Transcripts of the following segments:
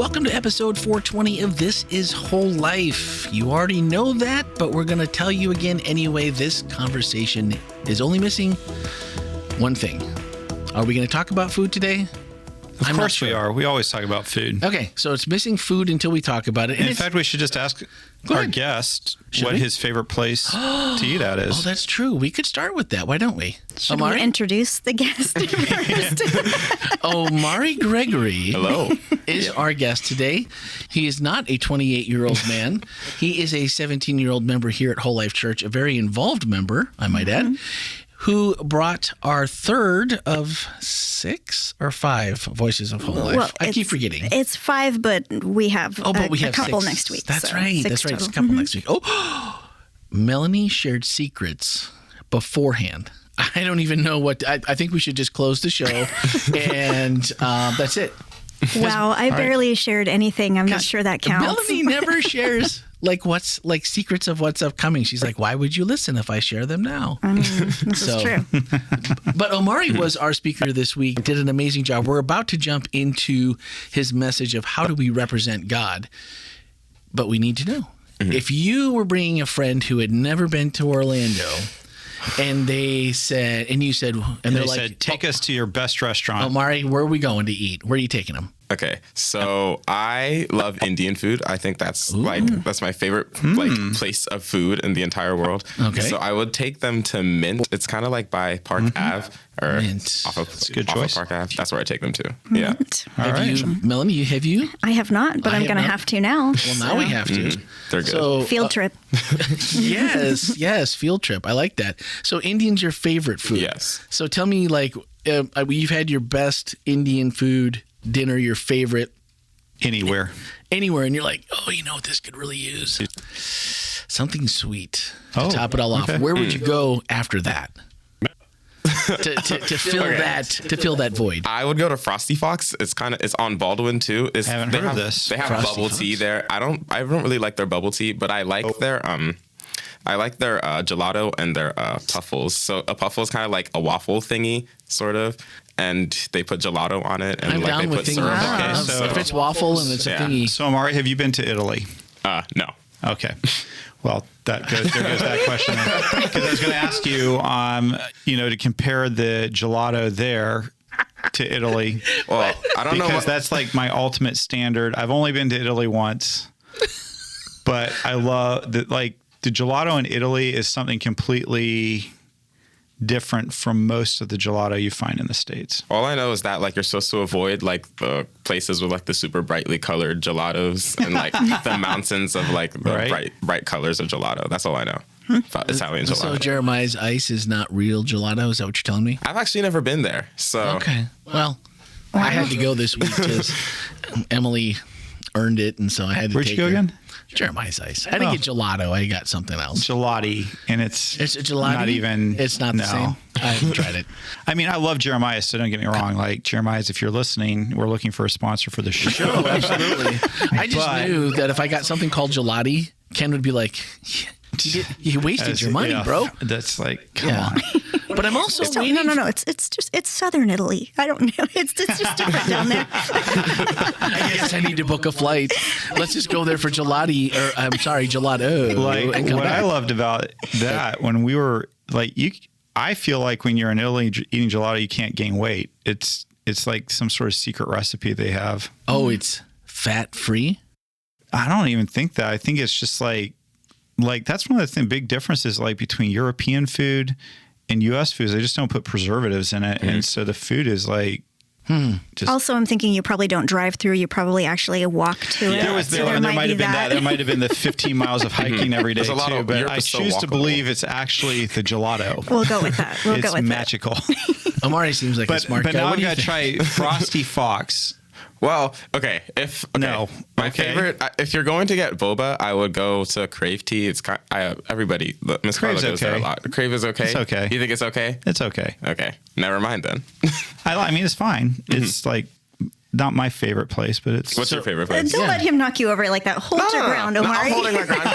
welcome to episode 420 of This is Whole Life. You already know that, but we're going to tell you again anyway. This conversation is only missing one thing. Are we going to talk about food today? Of course we are. We always talk about food. Okay, so it's missing food until we talk about it. And in fact, we should just ask our guest what his favorite place to eat at is. Oh, that's true. We could start with that. Why don't we? Should we introduce the guest first? Omari Gregory Hello. is our guest today. He is not a 28-year-old man. He is a 17-year-old member here at WholeLife Church, a very involved member, I might add, who brought our third of 6 or 5 Voices of WholeLife. Well, I keep forgetting. It's 5, but we have, a couple 6 next week. That's so right. 6 That's right. total. It's a couple next week. Oh, Melanie shared secrets beforehand. I don't even know what. I think we should just close the show, and that's it. Wow, I barely shared anything. I'm not sure that counts. Melanie never shares secrets of what's upcoming. She's like, why would you listen if I share them now? This is true. But Omari was our speaker this week, did an amazing job. We're about to jump into his message of how do we represent God, but we need to know. If you were bringing a friend who had never been to Orlando, and they said, and you said, and they're like, said, take us to your best restaurant. Omari, where are we going to eat? Where are you taking them? Okay, so I love Indian food. I think that's that's my favorite place of food in the entire world. Okay. So I would take them to Mint. It's kind of like by Park Ave or Mint. off of good choice. Park Ave. That's where I take them to. Yeah. All right. Melanie, have you? I have not, but I'm going to have to now. Well, now we have to. They're good. So, Field trip. yes, field trip. I like that. So Indian's your favorite food. Yes. So tell me, you've had your best Indian food dinner, your favorite Anywhere, and you're like, oh, you know what this could really use? Something sweet to top it all off. okay. Where would you go after that? to fill that void. I would go to Frosty Fox. It's on Baldwin too. I haven't heard of this. They have Frosty bubble Fox. tea there. I don't really like their bubble tea, but I like their gelato and their puffles. So a puffle is kind of like a waffle thingy, sort of, and they put gelato on it, and I'm like down they with put things. syrup. Wow. Okay, so- if it's waffle and it's a thingy. So Omari, have you been to Italy? No. Okay. Well, there goes that question. Because I was going to ask you, to compare the gelato there to Italy. Well, I don't know Because that's like my ultimate standard. I've only been to Italy once, but I love that. Like the gelato in Italy is something completely different from most of the gelato you find in the States. All I know is that like you're supposed to avoid like the places with like the super brightly colored gelatos and like the mountains of like the bright colors of gelato. That's all I know about Italian gelato. So Jeremiah's Ice is not real gelato? Is that what you're telling me? I've actually never been there. So Okay. Well, I had to go this week because Emily earned it, and so I had to Where'd take you go her. again? Jeremiah's Ice. I didn't get gelato. I got something else. Gelati, and it's It's a gelati? not even. It's not the same? I haven't tried it. I mean, I love Jeremiah, so don't get me wrong. Like Jeremiah's, if you're listening, we're looking for a sponsor for the show. Oh, absolutely. I just But- knew that if I got something called gelati, Ken would be like, you wasted your money, bro. That's like, come on. But I'm also So, waiting. no. It's southern Italy. I don't know. It's just different down there. I guess I need to book a flight. Let's just go there for gelati, or I'm sorry, gelato. Like and come what back. I loved about that when we were like I feel like when you're in Italy eating gelato, you can't gain weight. It's like some sort of secret recipe they have. Oh, it's fat free? I don't even think that. I think it's just like that's one of the big differences like between European food and U.S. foods. They just don't put preservatives in it, and so the food is like. Just, Also, I'm thinking you probably don't drive through. You probably actually walk to it. there might have been that. There might have been the 15 miles of hiking every day There's a lot too. of- But Europe I is so choose to walkable. believe it's actually the gelato. We'll go with that. We'll It's go with magical. Omari seems like a smart But guy. now What I've do you got to think? try Frosty Fox. Well, my Okay. favorite. If you're going to get boba, I would go to Crave Tea. It's everybody. Miss Carla Crave's goes there a okay. lot. Crave is okay. It's okay. You think it's okay? It's okay. Okay, never mind then. I mean, it's fine. It's like not my favorite place, but it's. What's your favorite place? Don't let him knock you over like that. Hold your ground, No, Omari. I'm holding my ground.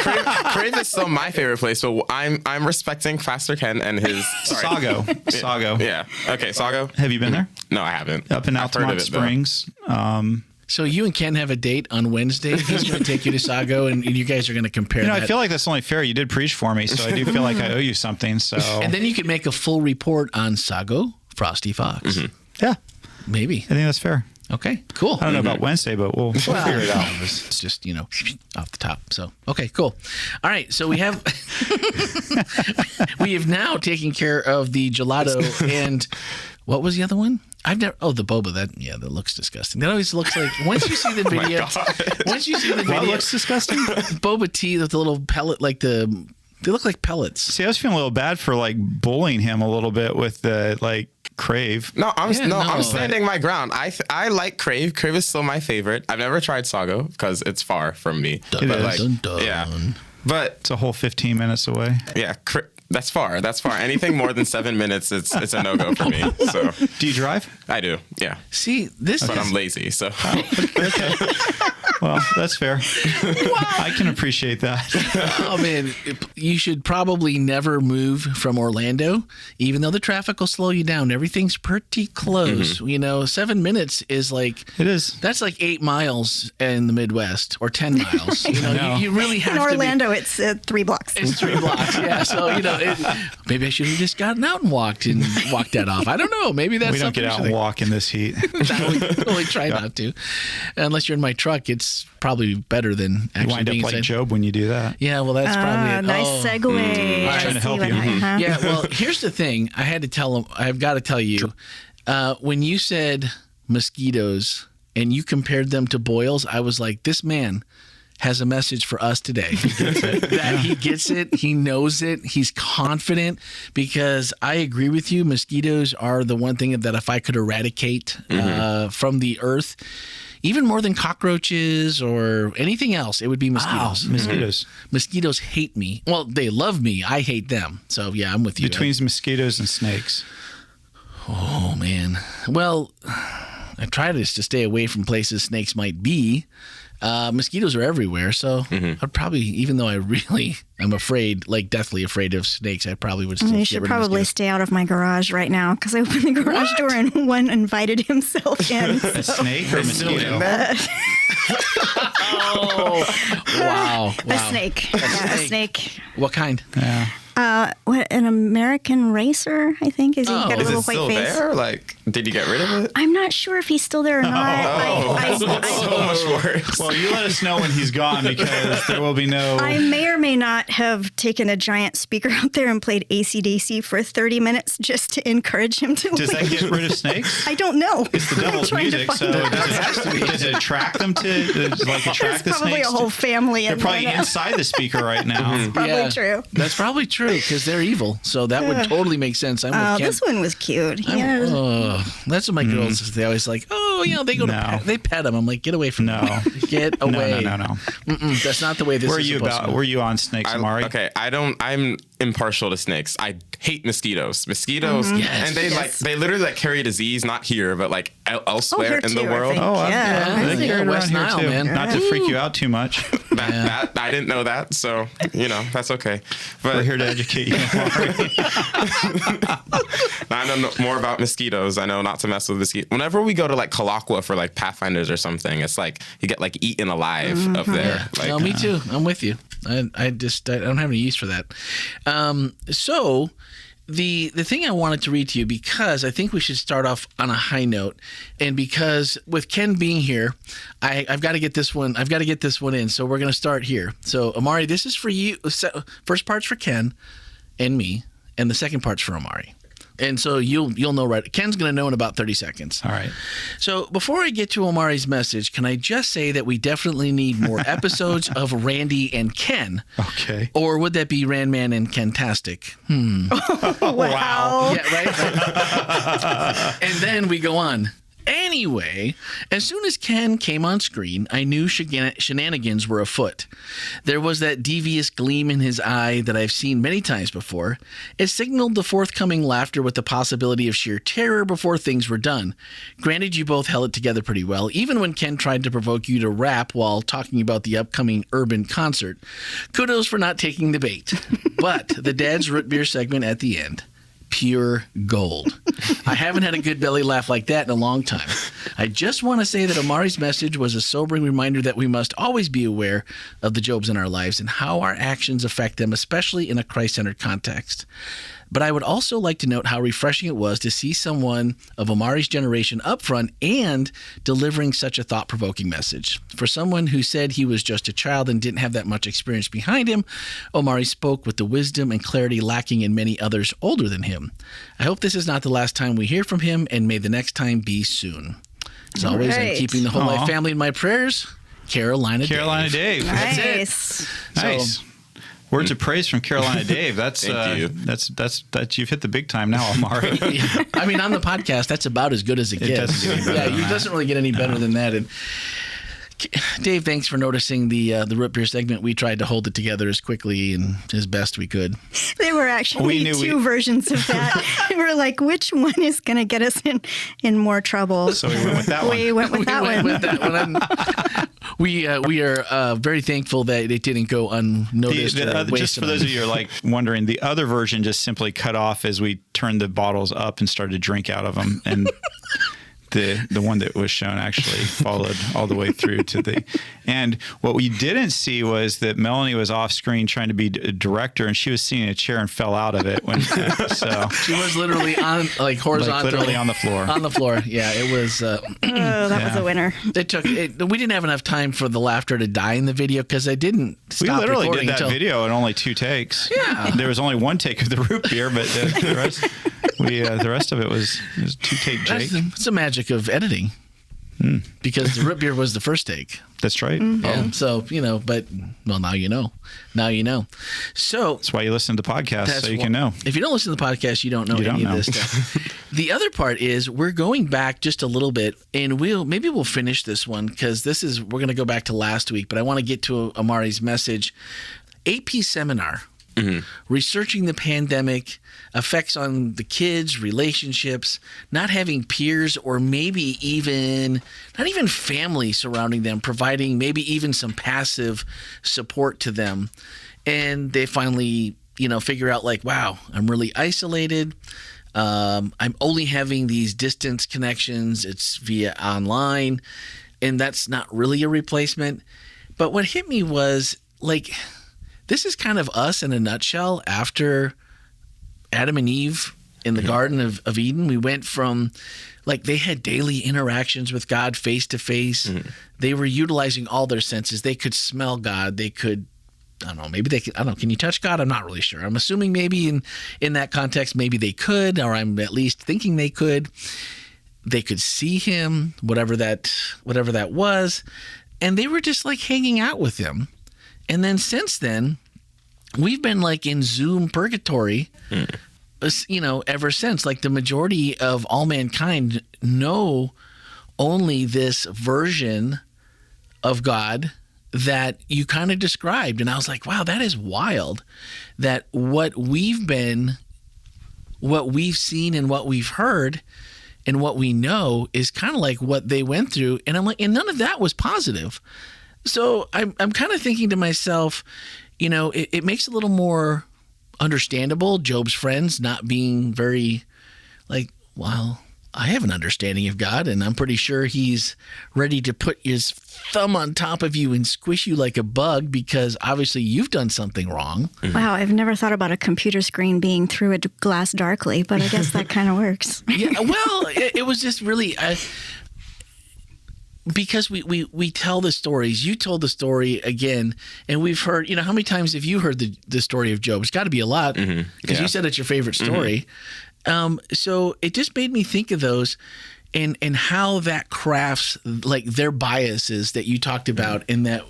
Crave is still my favorite place, but I'm respecting Faster Ken and his Sago. Sago. Yeah. Okay, Sago. Have you been there? No, I haven't. Up in I've heard of Altamont it, though. Springs. So you and Ken have a date on Wednesday. He's going to take you to Sago, and you guys are going to compare that. I feel like that's only fair. You did preach for me, so I do feel like I owe you something. So, and then you could make a full report on Sago, Frosty Fox. Yeah, maybe. I think that's fair. Okay, cool. I don't know about Wednesday, but we'll figure it out. It's just, off the top. So, okay, cool. All right, so we have now taken care of the gelato and what was the other one? The boba. That looks disgusting. That always looks like once you see the video. What looks disgusting? Boba tea with the little pellet, they look like pellets. See, I was feeling a little bad for bullying him a little bit with the Crave. No, I'm standing my ground. I like Crave. Crave is still my favorite. I've never tried Sago because it's far from me. Yeah, but it's a whole 15 minutes away. Yeah, that's far. Anything more than 7 minutes, it's a no-go for me. So, do you drive? I do. Yeah. See, but I'm lazy. So. Okay. Well, that's fair. I can appreciate that. Oh, man. You should probably never move from Orlando, even though the traffic will slow you down. Everything's pretty close. 7 minutes is It is. That's 8 miles in the Midwest or 10 miles. You really have in to. In Orlando, it's 3 blocks. It's 3 blocks, yeah. So, maybe I should have just gotten out and walked that off. I don't know. Maybe that's something. We don't get out and walk in this heat. We try not to. Unless you're in my truck, it's probably better than actually you wind up like Job when you do that. Yeah, well, that's probably it. Nice segue. I was trying to help you. Yeah, well, here's the thing. I've got to tell you, when you said mosquitoes and you compared them to boils, I was like, this man has a message for us today. He gets it. He knows it. He's confident, because I agree with you. Mosquitoes are the one thing that if I could eradicate from the earth, even more than cockroaches or anything else, it would be mosquitoes. Wow, mosquitoes. Mosquitoes hate me. Well, they love me. I hate them. So, yeah, I'm with you. Between mosquitoes and snakes. Oh, man. Well, I try to stay away from places snakes might be. Mosquitoes are everywhere, so I'd probably, even though I'm afraid, deathly afraid of snakes, I probably would still You should probably stay out of my garage right now, because I opened the garage door and one invited himself in. A snake or a mosquito? Wow. A snake. A snake. What kind? Yeah. An American racer, I think. He's got a little white face. There? Did you get rid of it? I'm not sure if he's still there or not. That's so much worse. Well, you let us know when he's gone, because there will be no... I may or may not have taken a giant speaker out there and played AC/DC for 30 minutes just to encourage him to Does leave. that get rid of snakes? I don't know. It's the devil's music, so does it attract them to attract the snakes? There's probably a whole family. They're probably inside the speaker right now. Probably true. That's probably true, because they're evil. So that would totally make sense. I'm with Ken. This one was cute. That's what my girls say. They always they go to they pet him. I'm like, get away from me. Get away. No. That's not the way this is supposed to be. Were you on snakes, Omari? Okay, I'm impartial to snakes. I hate mosquitoes. And they literally carry disease, not here, but elsewhere in the world. They carry it West around Nile, here too. man. Not to freak you out too much. That I didn't know that, so that's okay. But we're here to educate you. I know more about mosquitoes. I know not to mess with mosquitoes. Whenever we go to Kalakwa for Pathfinders or something, it's you get eaten alive up there. No, me too. I'm with you. I don't have any use for that. So the thing I wanted to read to you, because I think we should start off on a high note, and because with Ken being here, I've got to get this one. I've got to get this one in. So we're going to start here. So Omari, this is for you. First part's for Ken and me, and the second part's for Omari. And so you'll know right. Ken's going to know in about 30 seconds. All right. So before I get to Omari's message, can I just say that we definitely need more episodes of Randy and Ken? Okay. Or would that be Randman and Kentastic? Wow. Yeah, right? And then we go on. Anyway, as soon as Ken came on screen, I knew shenanigans were afoot. There was that devious gleam in his eye that I've seen many times before. It signaled the forthcoming laughter with the possibility of sheer terror before things were done. Granted, you both held it together pretty well, even when Ken tried to provoke you to rap while talking about the upcoming urban concert. Kudos for not taking the bait. But the Dad's Root Beer segment at the end, pure gold. I haven't had a good belly laugh like that in a long time. I just want to say that Omari's message was a sobering reminder that we must always be aware of the Jobs in our lives and how our actions affect them, especially in a Christ-centered context. But I would also like to note how refreshing it was to see someone of Omari's generation up front and delivering such a thought-provoking message. For someone who said he was just a child and didn't have that much experience behind him, Omari spoke with the wisdom and clarity lacking in many others older than him. I hope this is not the last time we hear from him, and may the next time be soon. As always, I'm keeping the WholeLife family in my prayers. Carolina Dave. Nice. That's it. Nice. So, Words of praise from Carolina Dave. That's Thank you. That's you've hit the big time now, Omari. yeah. I mean, on the podcast, that's about as good as it gets. doesn't get any better than It that. doesn't really get any better than that. And Dave, thanks for noticing the root beer segment. We tried to hold it together as quickly and as best we could. There were actually two versions of that. We were like, which one is going to get us in more trouble? So we went with that one. We went with that one. With that one. We are very thankful that it didn't go unnoticed. Just for those of you who are like wondering, the other version just simply cut off as we turned the bottles up and started to drink out of them, and the one that was shown actually followed all the way through to the. And what we didn't see was that Melanie was off screen trying to be a director, and she was sitting in a chair and fell out of it. So she was literally on horizontal, literally on the floor. On the floor, yeah. It was. That was a winner. We didn't have enough time for the laughter to die in the video because I didn't stop We literally recording did that video in only 2 takes. Yeah. There was only 1 take of the root beer, but the rest. The rest of it was 2-take Jake. It's the magic of editing. Because the root beer was the first take. That's right. Yeah. So, but now you know. Now you know. So that's why you listen to podcasts, so you can know. If you don't listen to the podcast, you don't know any of this stuff. The other part is we're going back just a little bit, and we'll finish this one because we're going to go back to last week, but I want to get to Omari's message. AP seminar. Researching the pandemic, effects on the kids, relationships, not having peers or maybe not even family surrounding them, providing maybe even some passive support to them. And they finally, figure out like, wow, I'm really isolated. I'm only having these distance connections. It's via online, and that's not really a replacement. But what hit me was like, this is kind of us in a nutshell after Adam and Eve in the Garden of Eden. We went from like they had daily interactions with God face to face. They were utilizing all their senses. They could smell God. They could, I don't know, maybe they could, I don't know, can you touch God? I'm not really sure. I'm assuming maybe in that context, maybe they could, or I'm at least thinking they could. They could see him, whatever that was. And they were just like hanging out with him. And then since then, we've been like in Zoom purgatory, ever since. Like the majority of all mankind know only this version of God that you kind of described. And I was like, wow, that is wild that what we've seen and what we've heard and what we know is kind of like what they went through. And I'm like, and none of that was positive. So I'm kind of thinking to myself, it makes it a little more understandable, Job's friends not being very like, well, I have an understanding of God, and I'm pretty sure he's ready to put his thumb on top of you and squish you like a bug because obviously you've done something wrong. Wow, I've never thought about a computer screen being through a glass darkly, but I guess that kind of works. Yeah, well, it was just really... because we tell the stories, you told the story again, and we've heard, how many times have you heard the story of Job? It's got to be a lot because you said it's your favorite story. So it just made me think of those and how that crafts like their biases that you talked about and that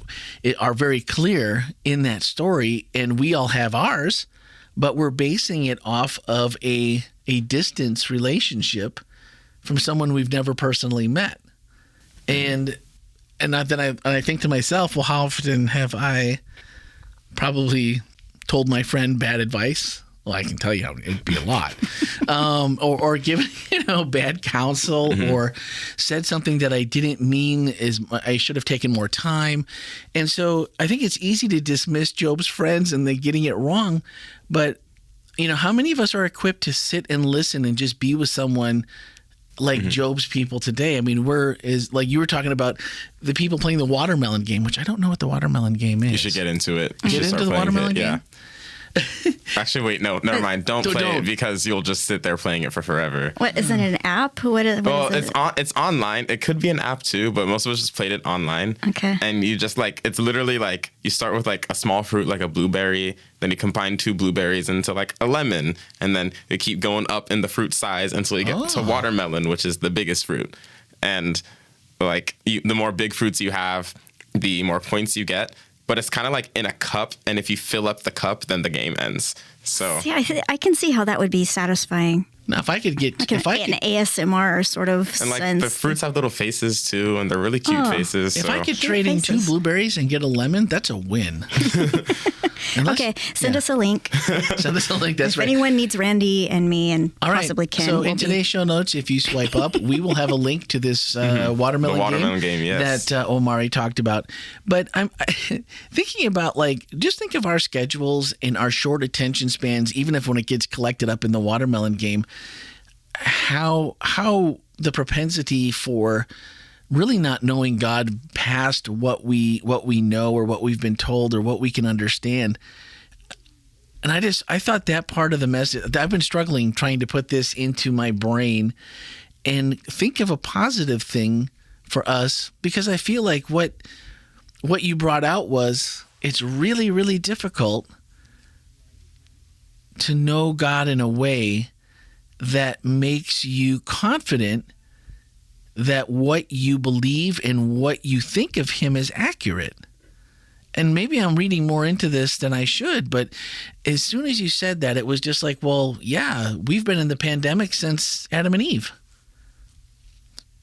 are very clear in that story. And we all have ours, but we're basing it off of a distance relationship from someone we've never personally met. And then I think to myself, well, how often have I probably told my friend bad advice? Well, I can tell you how it'd be a lot. Or given, bad counsel or said something that I didn't mean I should have taken more time. And so I think it's easy to dismiss Job's friends and they getting it wrong. But, how many of us are equipped to sit and listen and just be with someone like Job's people today? I mean, like you were talking about the people playing the watermelon game, which I don't know what the watermelon game is. You should get into it. Get into the watermelon game? Yeah. Actually, wait, no, never mind. Don't play it because you'll just sit there playing it for forever. What, is it an app? What is it? It's online. It could be an app too, but most of us just played it online. Okay. And you just it's literally like you start with like a small fruit, like a blueberry, then you combine 2 blueberries into like a lemon, and then you keep going up in the fruit size until you get to watermelon, which is the biggest fruit. And like the more big fruits you have, the more points you get. But it's kind of like in a cup, and if you fill up the cup, then the game ends. So yeah, I can see how that would be satisfying. Now, if I could get Like an ASMR sort of and like sense. the fruits have little faces too, and they're really cute faces. If so. I could trade in 2 blueberries and get a lemon, that's a win. Okay, send us a link. Send us a link. That's if right. anyone needs Randy and me and All right. possibly Ken. So in today's show notes, if you swipe up, we will have a link to this watermelon game yes. that Omari talked about. But I'm thinking about just think of our schedules and our short attention spans, even if when it gets collected up in the watermelon game, how the propensity for really not knowing God past what we know or what we've been told or what we can understand. And I thought that part of the message, I've been struggling trying to put this into my brain and think of a positive thing for us, because I feel like what you brought out was it's really, really difficult to know God in a way that makes you confident that what you believe and what you think of him is accurate. And maybe I'm reading more into this than I should, but as soon as you said that, it was just like, well, yeah, we've been in the pandemic since Adam and Eve.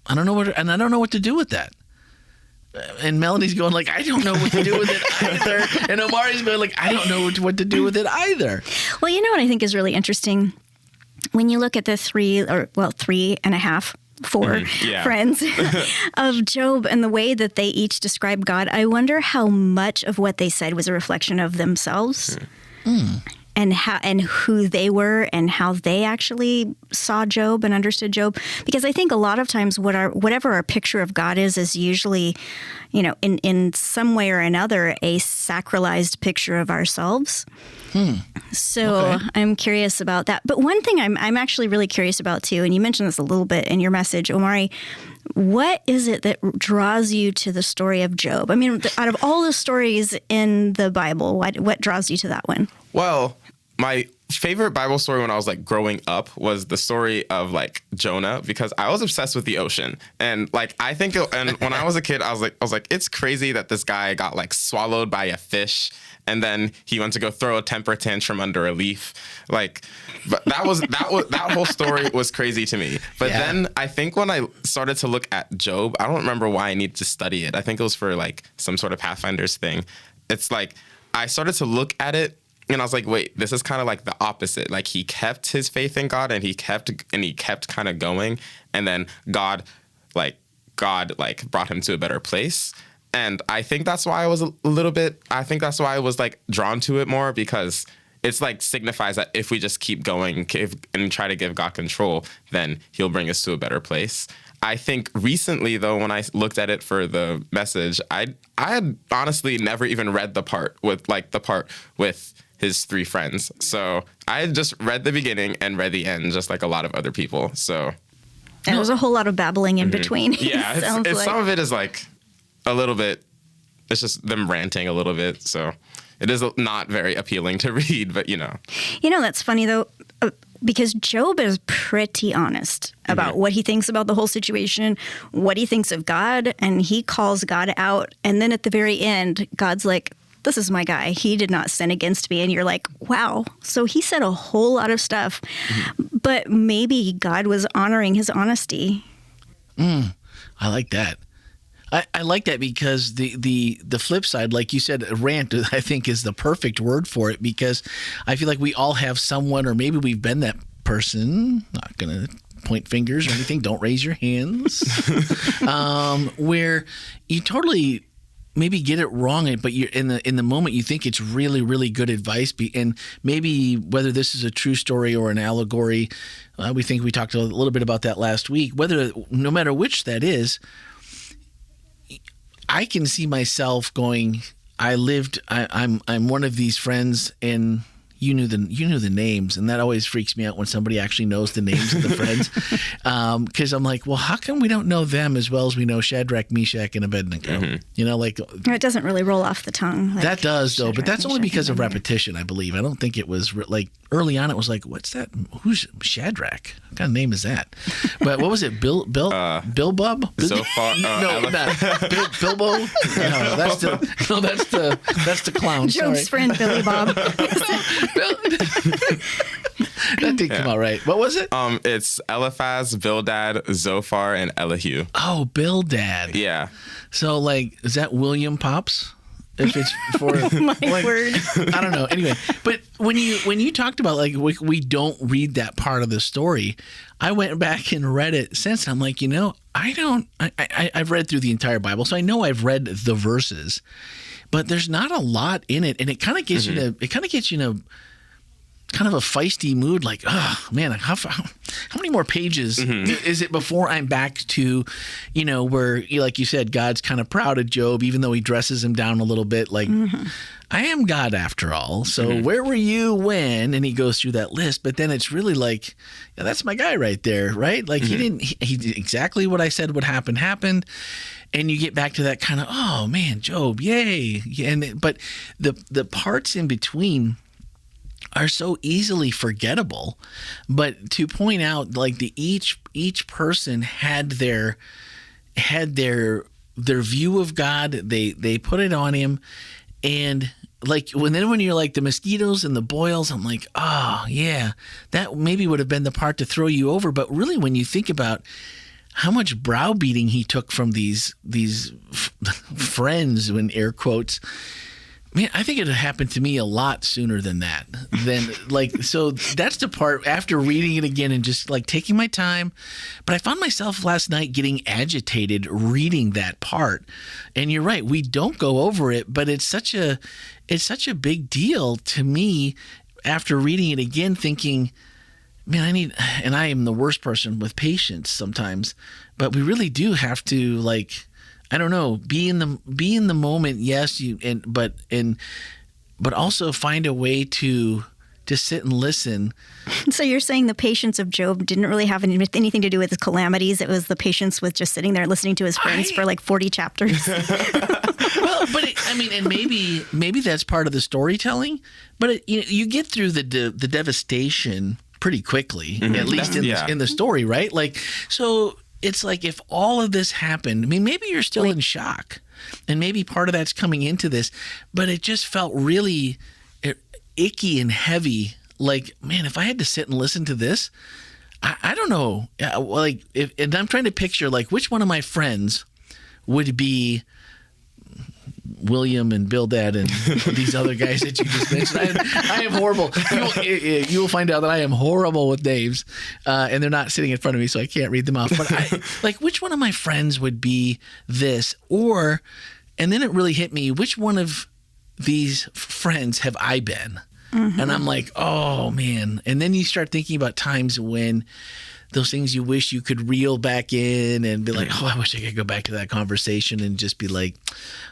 I don't know what to do with that. And Melanie's going I don't know what to do with it either. And Omari's going I don't know what to do with it either. Well, you know what I think is really interesting? When you look at the 3.5, 4 friends of Job and the way that they each describe God, I wonder how much of what they said was a reflection of themselves and who they were and how they actually saw Job and understood Job. Because I think a lot of times whatever our picture of God is usually, in some way or another, a sacralized picture of ourselves. So I'm curious about that. But one thing I'm actually really curious about too, and you mentioned this a little bit in your message, Omari, what is it that draws you to the story of Job? I mean, out of all the stories in the Bible, what draws you to that one? Well, my favorite Bible story when I was growing up was the story of Jonah, because I was obsessed with the ocean. And and when I was a kid, I was like, it's crazy that this guy got swallowed by a fish, and then he went to go throw a temper tantrum under a leaf. But that whole story was crazy to me. But then I think when I started to look at Job, I don't remember why I needed to study it. I think it was for some sort of Pathfinder's thing. It's I started to look at it, and I was like, wait, this is kind of the opposite. He kept his faith in God, and he kept kind of going, and then God brought him to a better place. And I think that's why I was drawn to it more, because it's signifies that if we just keep going and try to give God control, then he'll bring us to a better place. I think recently, though, when I looked at it for the message, I had honestly never even read the part with his 3 friends. So I had just read the beginning and read the end, just like a lot of other people. So and there was a whole lot of babbling in between. Yeah, it's some of it is a little bit. It's just them ranting a little bit. So it is not very appealing to read, but that's funny though. Because Job is pretty honest about what he thinks about the whole situation, what he thinks of God, and he calls God out. And then at the very end, God's like, this is my guy. He did not sin against me. And you're like, wow. So he said a whole lot of stuff, but maybe God was honoring his honesty. I like that. I like that because the flip side, like you said, rant, I think is the perfect word for it, because I feel like we all have someone, or maybe we've been that person, not going to point fingers or anything, don't raise your hands, where you totally maybe get it wrong, but you're in the moment you think it's really, really good advice. And maybe whether this is a true story or an allegory, we talked a little bit about that last week. No matter which that is, I can see myself going, I'm one of these friends, and you knew the names, and that always freaks me out when somebody actually knows the names of the friends, because I'm like, well, how come we don't know them as well as we know Shadrach, Meshach, and Abednego? Mm-hmm. It doesn't really roll off the tongue. Like that does, though, but that's only because of repetition, I believe. I don't think it was like early on. It was like, what's that? Who's Shadrach? What kind of name is that? But what was it? Billbub? So far, no, not Bilbo. No, that's the clown. Job's friend Billy Bob. That did come out right. What was it? It's Eliphaz, Bildad, Zophar, and Elihu. Oh, Bildad. Yeah. So, like, is that William Pops? If it's for My word. I don't know. Anyway, but when you talked about like we don't read that part of the story, I went back and read it since. And I'm like, I've read through the entire Bible, so I know I've read the verses, but there's not a lot in it, and it kind of gets you in a kind of a feisty mood, like, oh man, how many more pages is it before I'm back to, where, like you said, God's kind of proud of Job, even though he dresses him down a little bit, like, I am God after all. So where were you when? And he goes through that list, but then it's really like, yeah, that's my guy right there, right? Like he did exactly what I said would happen, happened. And you get back to that kind of, oh man, Job, yay. But the parts in between are so easily forgettable. But to point out, like, each person had their view of God. They put it on him, and like when you're like the mosquitoes and the boils, I'm like, oh yeah, that maybe would have been the part to throw you over. But really, when you think about how much browbeating he took from these friends, in air quotes, man, I think it happened to me a lot sooner than that. So that's the part after reading it again and just like taking my time. But I found myself last night getting agitated reading that part. And you're right, we don't go over it, but it's such a big deal to me after reading it again, thinking, man, I am the worst person with patience sometimes, but we really do have to, like, I don't know, be in the moment. Yes, but also find a way to sit and listen. So you're saying the patience of Job didn't really have anything to do with his calamities. It was the patience with just sitting there listening to his friends for like 40 chapters. Well, but and maybe that's part of the storytelling. But you get through the devastation pretty quickly, at least in the story, right? Like, so it's like if all of this happened, maybe you're still in shock, and maybe part of that's coming into this, but it just felt really icky and heavy. Like, man, if I had to sit and listen to this, I don't know. Like, and I'm trying to picture, like, which one of my friends would be William and Bildad and these other guys that you just mentioned. I am horrible. You will find out that I am horrible with names, and they're not sitting in front of me, so I can't read them off. But which one of my friends would be this? And then it really hit me, which one of these friends have I been? And I'm like, oh man. And then you start thinking about times when those things you wish you could reel back in and be like, oh, I wish I could go back to that conversation and just be like,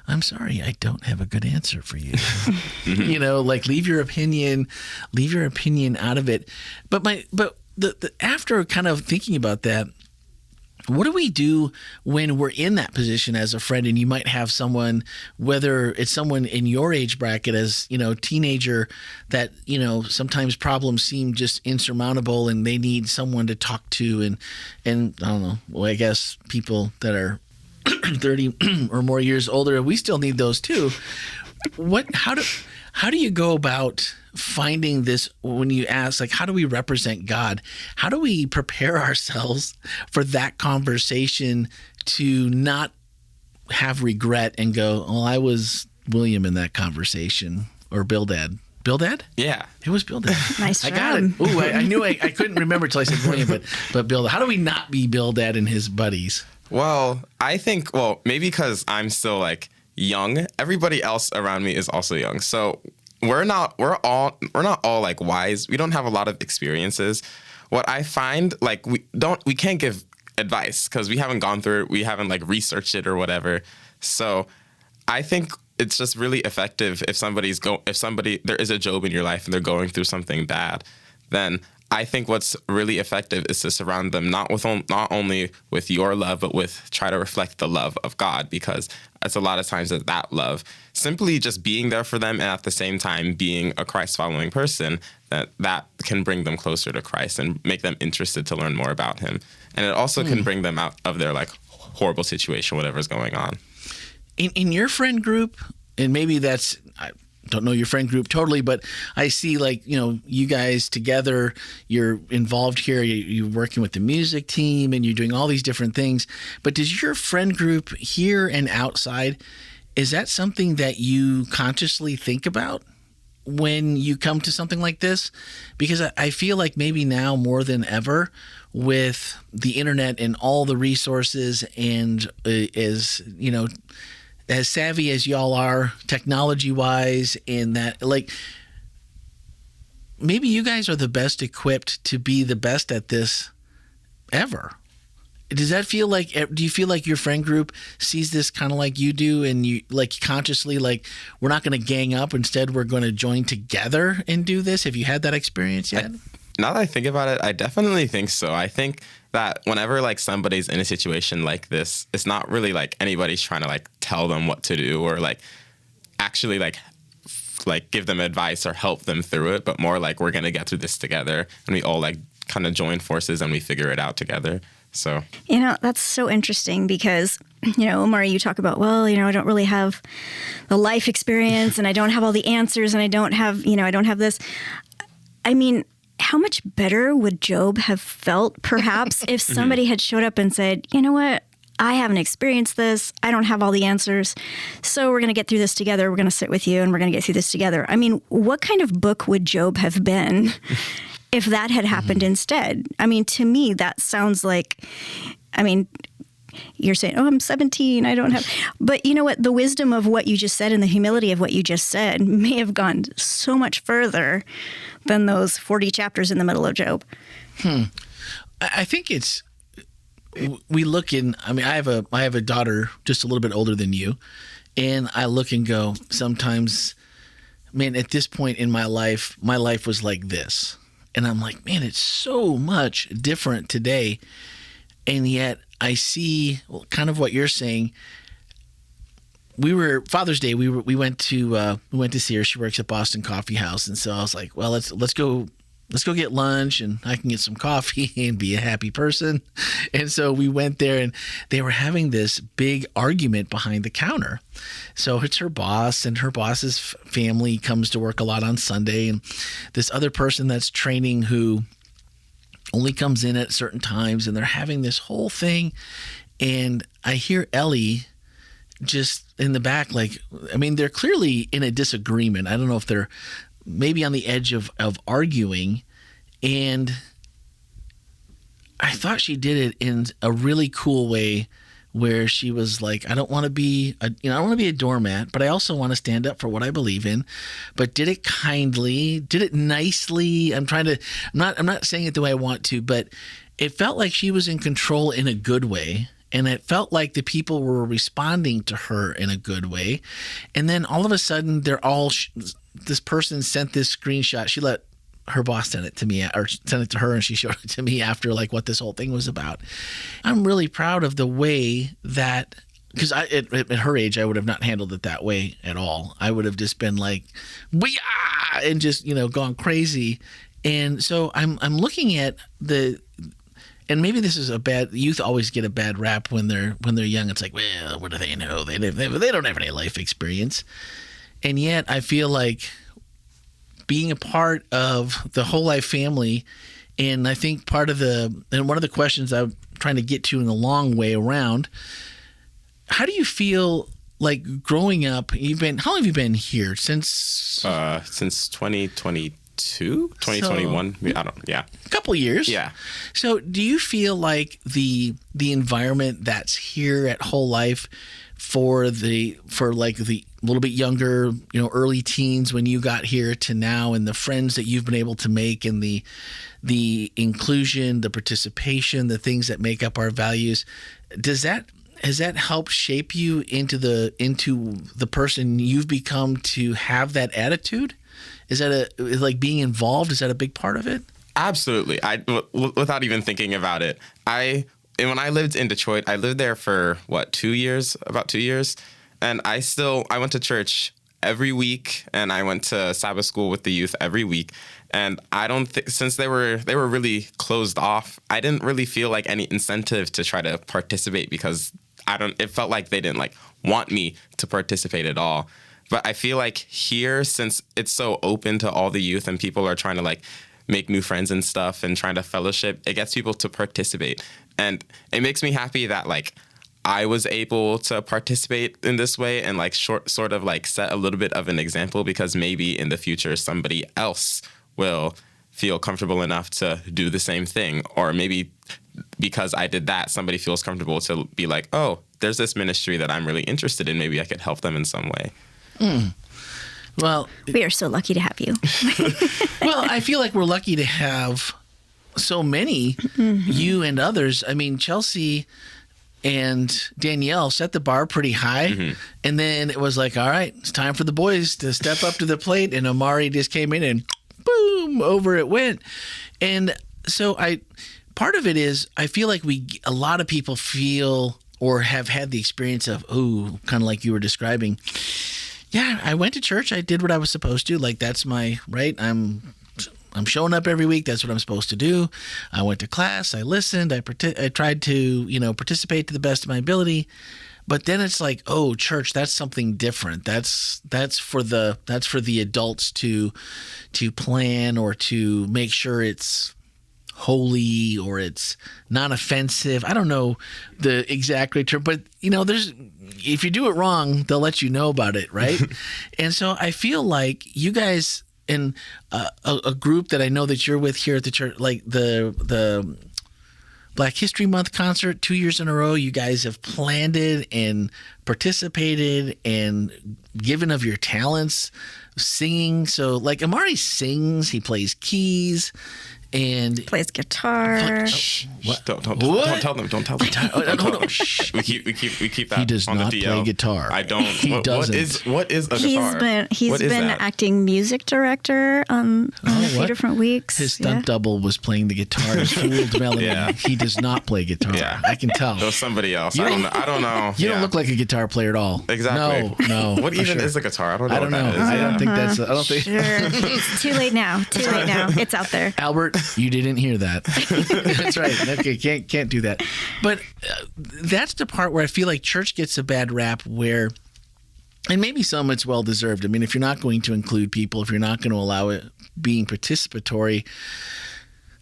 I'm sorry, I don't have a good answer for you. Like leave your opinion out of it. But the after kind of thinking about that, what do we do when we're in that position as a friend, and you might have someone, whether it's someone in your age bracket as, teenager, that, sometimes problems seem just insurmountable and they need someone to talk to, and I don't know, well, I guess people that are 30 or more years older, we still need those too. How do you go about finding this when you ask, like, how do we represent God? How do we prepare ourselves for that conversation to not have regret and go, oh, I was William in that conversation, or Bildad? Bildad? Yeah. It was Bildad. Nice I job. got it. Ooh, I knew I couldn't remember until I said William, but Bildad. How do we not be Bildad and his buddies? Well, I think, maybe because I'm still like young, everybody else around me is also young. So we're not all like wise. We don't have a lot of experiences. What I find, like, we can't give advice because we haven't gone through it. We haven't like researched it or whatever. So I think it's just really effective if there is a Job in your life and they're going through something bad, then I think what's really effective is to surround them not only with your love, but with try to reflect the love of God, because it's a lot of times that love, simply just being there for them and at the same time being a Christ-following person, that can bring them closer to Christ and make them interested to learn more about him. And it also can bring them out of their like horrible situation, whatever's going on. In your friend group, and maybe that's, I don't know your friend group totally, but I see like, you know, you guys together, you're involved here, you're working with the music team and you're doing all these different things. But does your friend group here and outside, is that something that you consciously think about when you come to something like this? Because I feel like maybe now more than ever with the internet and all the resources and as, you know, as savvy as y'all are technology-wise, and that, like, maybe you guys are the best equipped to be the best at this ever. Does that feel like, do you feel like your friend group sees this kind of like you do, and you like consciously like, we're not going to gang up, instead we're going to join together and do this? Have you had that experience yet? Now that I think about it, I definitely think so. I think that whenever like somebody's in a situation like this, it's not really like anybody's trying to like tell them what to do or like actually like give them advice or help them through it, but more like we're going to get through this together, and we all like kind of join forces and we figure it out together. So, you know, that's so interesting because, you know, Omari, you talk about, well, you know, I don't really have the life experience and I don't have all the answers and I don't have, you know, I don't have this. I mean, how much better would Job have felt perhaps if somebody had showed up and said, you know what, I haven't experienced this. I don't have all the answers. So we're going to get through this together. We're going to sit with you and we're going to get through this together. I mean, what kind of book would Job have been if that had happened instead? I mean, to me, that sounds like, I mean, you're saying, oh, I'm 17, I don't have, but you know what? The wisdom of what you just said and the humility of what you just said may have gone so much further than those 40 chapters in the middle of Job. I think it's, we look in, I mean, I have a daughter just a little bit older than you, and I look and go, sometimes, man, at this point in my life was like this. And I'm like, man, it's so much different today. And yet I see kind of what you're saying. We were Father's Day. We went to see her. She works at Boston Coffee House, and so I was like, well, let's go get lunch, and I can get some coffee and be a happy person. And so we went there, and they were having this big argument behind the counter. So it's her boss, and her boss's family comes to work a lot on Sunday, and this other person that's training who only comes in at certain times, and they're having this whole thing. And I hear Ellie just in the back, like, I mean, they're clearly in a disagreement. I don't know if they're maybe on the edge of arguing. And I thought she did it in a really cool way where she was like, I don't want to be a doormat, but I also want to stand up for what I believe in. But did it kindly, did it nicely. I'm not saying it the way I want to, but it felt like she was in control in a good way. And it felt like the people were responding to her in a good way. And then all of a sudden, this person sent this screenshot. She let her boss send it to me, or sent it to her, and she showed it to me after like what this whole thing was about. I'm really proud of the way that, because at her age, I would have not handled it that way at all. I would have just been like, and just, gone crazy. And so I'm looking at and maybe this is youth always get a bad rap when they're young. It's like, well, what do they know? They don't have any life experience. And yet I feel like being a part of the WholeLife family, and I think one of the questions I'm trying to get to in the long way around, how do you feel like growing up? How long have you been here? Since 2022, 2021. A couple years. Yeah. So do you feel like the environment that's here at WholeLife for like the little bit younger, early teens when you got here to now, and the friends that you've been able to make, and the inclusion, the participation, the things that make up our values, has that helped shape you into the person you've become to have that attitude? Is that like being involved? Is that a big part of it? Absolutely. Without even thinking about it, when I lived in Detroit, I lived there for about 2 years, and I went to church every week, and I went to Sabbath school with the youth every week. And I don't think, since they were really closed off, I didn't really feel like any incentive to try to participate, because it felt like they didn't like want me to participate at all. But I feel like here, since it's so open to all the youth and people are trying to like make new friends and stuff and trying to fellowship, it gets people to participate. And it makes me happy that like I was able to participate in this way and like sort of like set a little bit of an example, because maybe in the future somebody else will feel comfortable enough to do the same thing. Or maybe because I did that, somebody feels comfortable to be like, oh, there's this ministry that I'm really interested in. Maybe I could help them in some way. Well, we are so lucky to have you. Well, I feel like we're lucky to have so many, you and others. I mean, Chelsea and Danielle set the bar pretty high. And then it was like, all right, it's time for the boys to step up to the plate. And Omari just came in and boom, over it went. And so part of it is, I feel like a lot of people feel or have had the experience of, kind of like you were describing. Yeah, I went to church. I did what I was supposed to. Like, that's my right. I'm showing up every week. That's what I'm supposed to do. I went to class. I listened. I tried to, participate to the best of my ability. But then it's like, oh, church, that's something different. That's for the adults to plan or to make sure it's holy or it's not offensive. I don't know the exact right term, but if you do it wrong, they'll let you know about it, right? And so I feel like you guys in a group that I know that you're with here at the church, like the Black History Month concert 2 years in a row, you guys have planned it and participated and given of your talents singing. So like Omari sings, he plays keys. And plays guitar. Don't tell them. Don't tell them. Hold on. Shh. We keep that. He does on not the DL. play guitar. I don't. He doesn't. What is a guitar? He's been acting music director on a few different weeks. His stunt double was playing the guitar. His fooled Melanie. Yeah. He does not play guitar. Yeah. I can tell. It was somebody else. I don't know. You don't look like a guitar player at all. Exactly. No. What even is a guitar? I don't know. I don't think that's. I don't think. Sure. It's too late now. It's out there. Albert, you didn't hear that. That's right. Okay, can't do that. But that's the part where I feel like church gets a bad rap where, and maybe some it's well deserved. I mean, if you're not going to include people, if you're not going to allow it being participatory,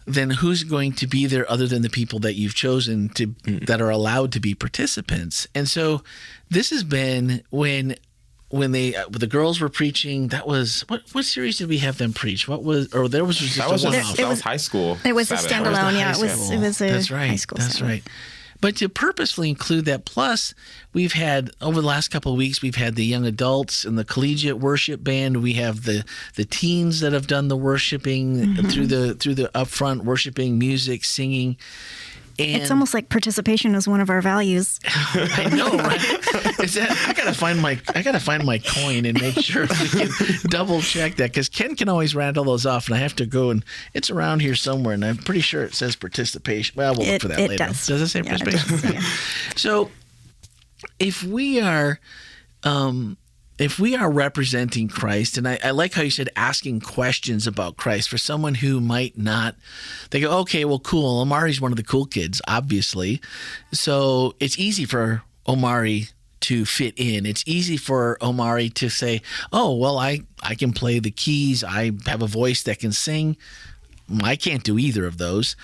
then who's going to be there other than the people that you've chosen to that are allowed to be participants? And so this has been when the girls were preaching. That was what series did we have them preach? That was just a one-off. That was high school. It was Sabbath. A standalone. Yeah, it was a That's right. high school. That's right. But to purposefully include that, plus we've had over the last couple of weeks, we've had the young adults and the collegiate worship band. We have the teens that have done the worshiping through the upfront worshiping, music, singing. And it's almost like participation is one of our values. I know, right? I gotta find my coin and make sure we can double check that, because Ken can always rattle those off, and I have to go and it's around here somewhere, and I'm pretty sure it says participation. Well, we'll look for that later. Does it say participation? It does, yeah. So, if we are representing Christ, and I like how you said asking questions about Christ for someone who might not, they go, okay, well, cool. Omari's one of the cool kids, obviously. So it's easy for Omari to fit in. It's easy for Omari to say, oh, well, I can play the keys. I have a voice that can sing. I can't do either of those.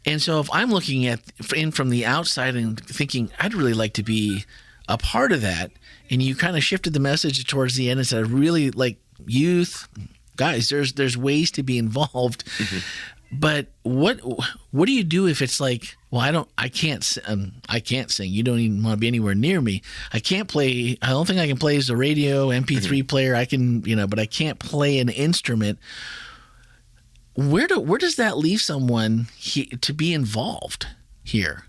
And so if I'm looking in from the outside and thinking, I'd really like to be a part of that, and you kind of shifted the message towards the end and said, really, like, youth, guys, there's ways to be involved. But what do you do if it's like, well, I can't sing. You don't even want to be anywhere near me. I can't play. I don't think I can play as a radio MP3 player. I can, but I can't play an instrument. Where does that leave someone to be involved here?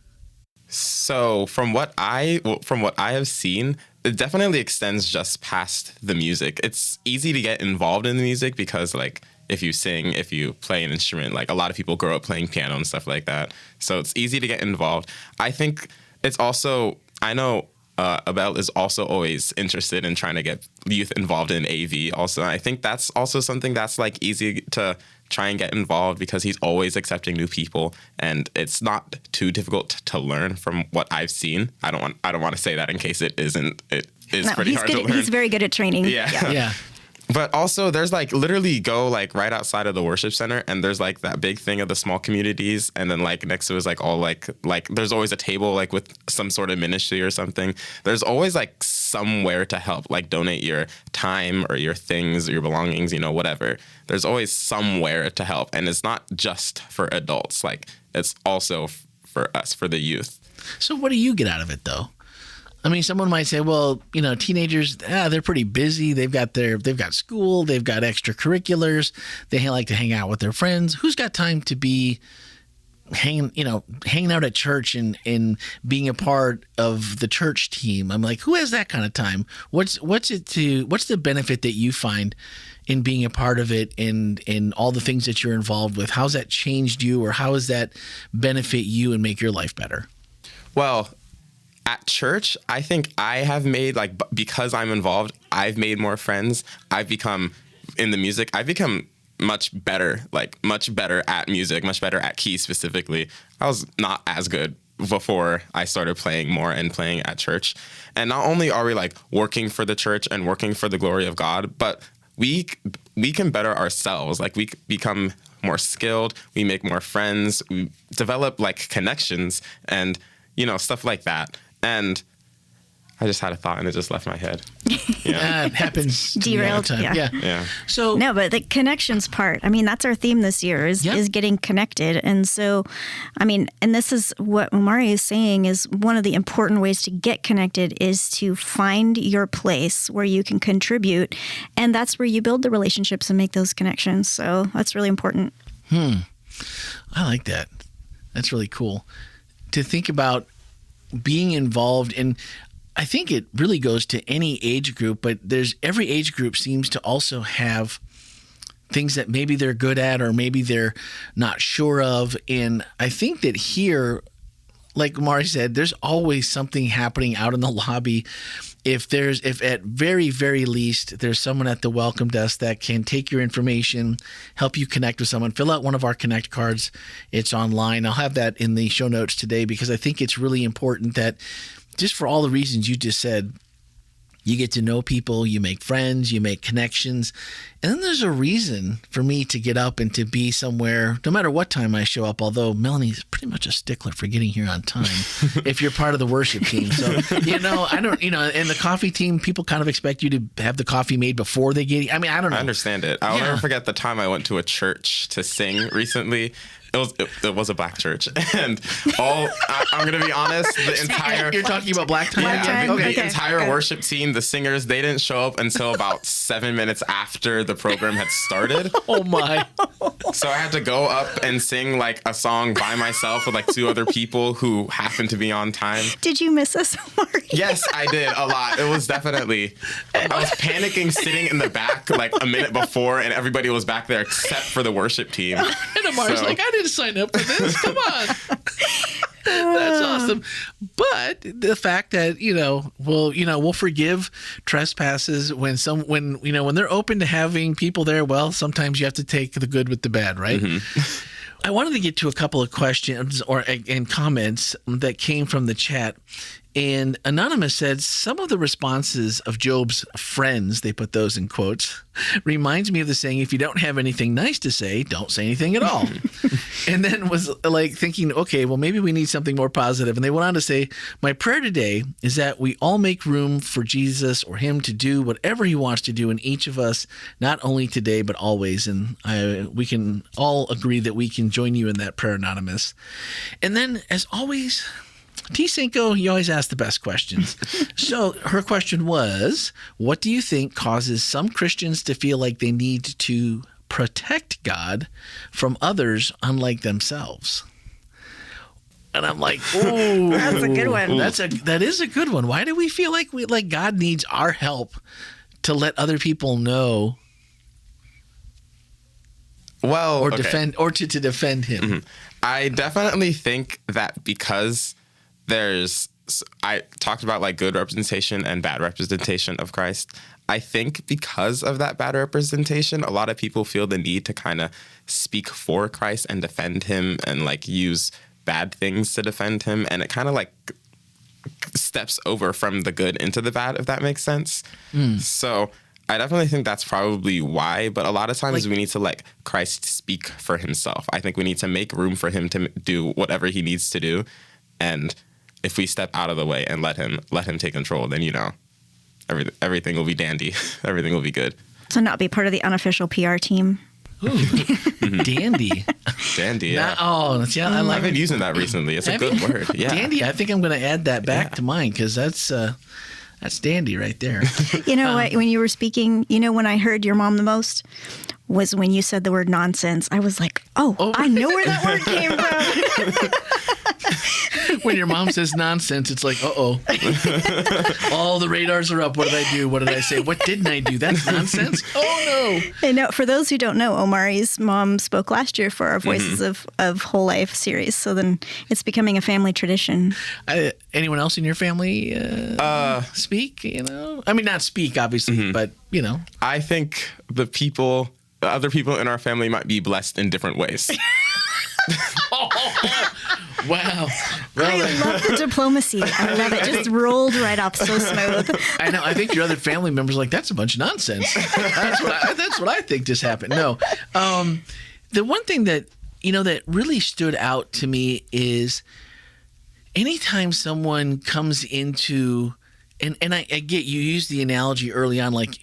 So from what I have seen, it definitely extends just past the music. It's easy to get involved in the music because like if you sing, if you play an instrument, like a lot of people grow up playing piano and stuff like that. So it's easy to get involved. I think it's also, I know Abel is also always interested in trying to get youth involved in AV also. I think that's also something that's like easy to try and get involved because he's always accepting new people and it's not too difficult to learn from what I've seen. I don't want to say that in case it isn't. It is pretty hard to learn. He's very good at training. Yeah. But also there's like literally go like right outside of the worship center and there's like that big thing of the small communities and then like next to it is like all like there's always a table like with some sort of ministry or something. There's always like somewhere to help, like donate your time or your things or your belongings, whatever. There's always somewhere to help and it's not just for adults, like it's also for us, for the youth. So what do you get out of it though? I mean, someone might say, well, teenagers, they're pretty busy. They've got school, they've got extracurriculars. They like to hang out with their friends. Who's got time to be hanging out at church and being a part of the church team? I'm like, who has that kind of time? What's the benefit that you find in being a part of it and all the things that you're involved with? How's that changed you, or how does that benefit you and make your life better? Well, at church, I think I have made, like, because I'm involved, I've made more friends. I've become, in the music, I've become much better at music, much better at keys specifically. I was not as good before I started playing more and playing at church. And not only are we, like, working for the church and working for the glory of God, but we can better ourselves. Like, we become more skilled, we make more friends, we develop, like, connections and, stuff like that. And I just had a thought and it just left my head. It happens. Derailed. Yeah. So no, but the connections part, I mean, that's our theme this year is getting connected. And so, I mean, and this is what Omari is saying is one of the important ways to get connected is to find your place where you can contribute. And that's where you build the relationships and make those connections. So that's really important. I like that. That's really cool to think about being involved in. I think it really goes to any age group, but every age group seems to also have things that maybe they're good at or maybe they're not sure of. And I think that here, like Omari said, there's always something happening out in the lobby. If at very, very least, there's someone at the welcome desk that can take your information, help you connect with someone, fill out one of our Connect cards. It's online. I'll have that in the show notes today because I think it's really important that just for all the reasons you just said, you get to know people, you make friends, you make connections. And then there's a reason for me to get up and to be somewhere, no matter what time I show up, although Melanie's pretty much a stickler for getting here on time if you're part of the worship team. So, I don't, in the coffee team, people kind of expect you to have the coffee made before they get, I mean, I don't know. I understand it. I'll never forget the time I went to a church to sing recently. It was a black church, and I'm gonna be honest, the entire you're talking about black time. The entire worship team, the singers, they didn't show up until about 7 minutes after the program had started. Oh my! So I had to go up and sing like a song by myself with like two other people who happened to be on time. Did you miss us, Omari? Yes, I did a lot. It was definitely. I was panicking, sitting in the back like a minute before, and everybody was back there except for the worship team. And Omari's like, I didn't sign up for this. Come on. That's awesome. But the fact that, we'll forgive trespasses when they're open to having people there. Well, sometimes you have to take the good with the bad, right? Mm-hmm. I wanted to get to a couple of questions and comments that came from the chat. And Anonymous said, some of the responses of Job's friends, they put those in quotes, reminds me of the saying, if you don't have anything nice to say, don't say anything at all. And then was like thinking, okay, well, maybe we need something more positive. And they went on to say, my prayer today is that we all make room for Jesus or him to do whatever he wants to do in each of us, not only today, but always. And we can all agree that we can join you in that prayer, Anonymous. And then, as always, T. Cinco, you always ask the best questions. So her question was, what do you think causes some Christians to feel like they need to protect God from others unlike themselves? And I'm like, oh, That's a good one. That is a good one. Why do we feel like God needs our help to let other people know? Well, or okay. defend, or to defend him. Mm-hmm. I definitely think that because I talked about like good representation and bad representation of Christ. I think because of that bad representation, a lot of people feel the need to kind of speak for Christ and defend him and like use bad things to defend him. And it kind of like steps over from the good into the bad, if that makes sense. So I definitely think that's probably why. But a lot of times we need to let Christ speak for himself. I think we need to make room for him to do whatever he needs to do. And if we step out of the way and let him take control, then, everything will be dandy. Everything will be good. So not be part of the unofficial PR team. Ooh, dandy. Dandy, yeah. I like I've been using that recently. It's a good word. Yeah. Dandy. I think I'm going to add that back to mine because that's dandy right there. You know what? When you were speaking, when I heard your mom the most was when you said the word nonsense. I was like, oh. I know where that word came from. When your mom says nonsense, it's like, uh-oh. All the radars are up. What did I do? What did I say? What didn't I do? That's nonsense? Oh, no. And now, for those who don't know, Omari's mom spoke last year for our Voices of WholeLife series. So then it's becoming a family tradition. Anyone else in your family speak? I mean, not speak, obviously, but, I think other people in our family might be blessed in different ways. Wow. Well, I love the diplomacy. I love it. Just rolled right off so smooth. I know. I think your other family members are like, that's a bunch of nonsense. That's what I think just happened. No. The one thing that, that really stood out to me is anytime someone comes into, and I get you used the analogy early on, like,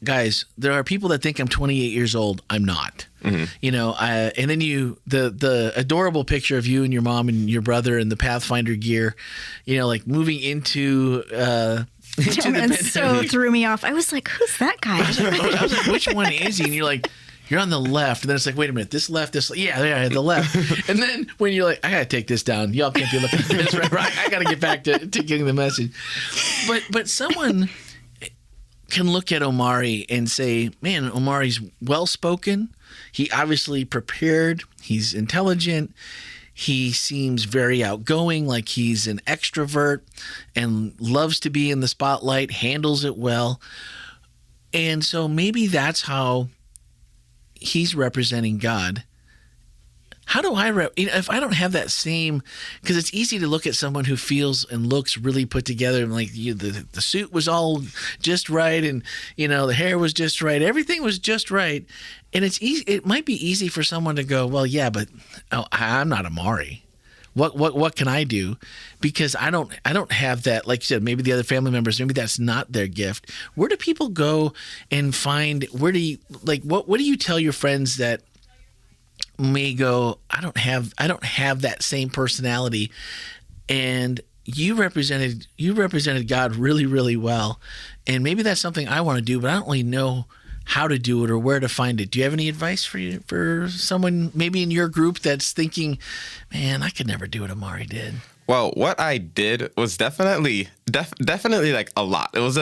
guys, there are people that think I'm 28 years old. I'm not. And then the adorable picture of you and your mom and your brother in the Pathfinder gear, like moving into and so threw me off. I was like, who's that guy? I was like, which one is he? And you're like, you're on the left. And then it's like, wait a minute, this left, yeah, the left. And then when you're like, I got to take this down. Y'all can't be looking at this, right? I got to get back to getting the message. But someone can look at Omari and say, man, Omari's well-spoken. He obviously prepared. He's intelligent. He seems very outgoing, like he's an extrovert and loves to be in the spotlight, handles it well. And so maybe that's how he's representing God. How do I, if I don't have that same, because it's easy to look at someone who feels and looks really put together and like the suit was all just right and, the hair was just right. Everything was just right. And it's easy. It might be easy for someone to go, well, yeah, but I'm not Omari. What can I do? Because I don't have that, like you said, maybe the other family members, maybe that's not their gift. Where do people go and find, what do you tell your friends that may go, I don't have that same personality, and you represented God really, really well, and maybe that's something I want to do, but I don't really know how to do it or where to find it. Do you have any advice for someone maybe in your group that's thinking, man, I could never do what Omari did? Well, what I did was definitely like a lot. It was